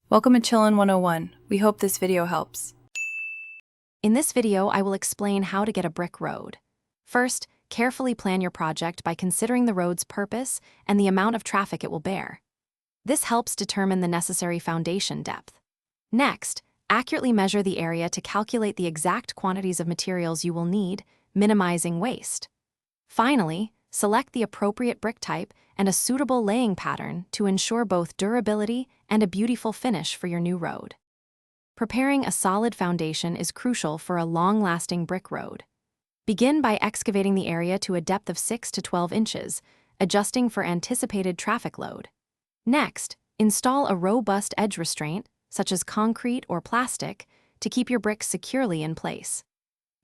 Welcome to Chillin' 101. We hope this video helps. In this video, I will explain how to get a brick road. First, carefully plan your project by considering the road's purpose and the amount of traffic it will bear. This helps determine the necessary foundation depth. Next, accurately measure the area to calculate the exact quantities of materials you will need, minimizing waste. Finally, select the appropriate brick type and a suitable laying pattern to ensure both durability and a beautiful finish for your new road. Preparing a solid foundation is crucial for a long-lasting brick road. Begin by excavating the area to a depth of 6 to 12 inches, adjusting for anticipated traffic load. Next, install a robust edge restraint, such as concrete or plastic, to keep your bricks securely in place.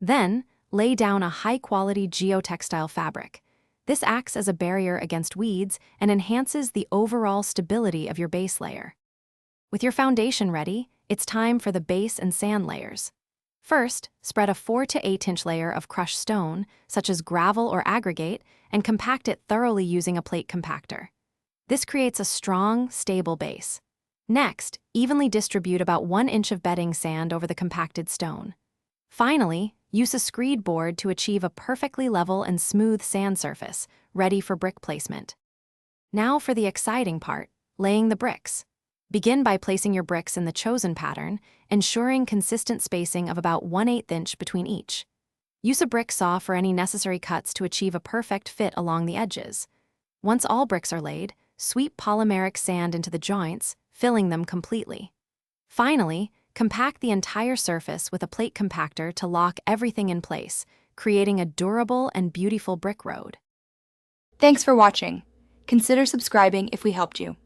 Then, lay down a high-quality geotextile fabric. This acts as a barrier against weeds and enhances the overall stability of your base layer. With your foundation ready, it's time for the base and sand layers. First, spread a 4 to 8 inch layer of crushed stone, such as gravel or aggregate, and compact it thoroughly using a plate compactor. This creates a strong, stable base. Next, evenly distribute about 1 inch of bedding sand over the compacted stone. Finally, use a screed board to achieve a perfectly level and smooth sand surface, ready for brick placement. Now for the exciting part, laying the bricks. Begin by placing your bricks in the chosen pattern, ensuring consistent spacing of about 1/8 inch between each. Use a brick saw for any necessary cuts to achieve a perfect fit along the edges. Once all bricks are laid, sweep polymeric sand into the joints, filling them completely. Finally, compact the entire surface with a plate compactor to lock everything in place, creating a durable and beautiful brick road. Thanks for watching. Consider subscribing if we helped you.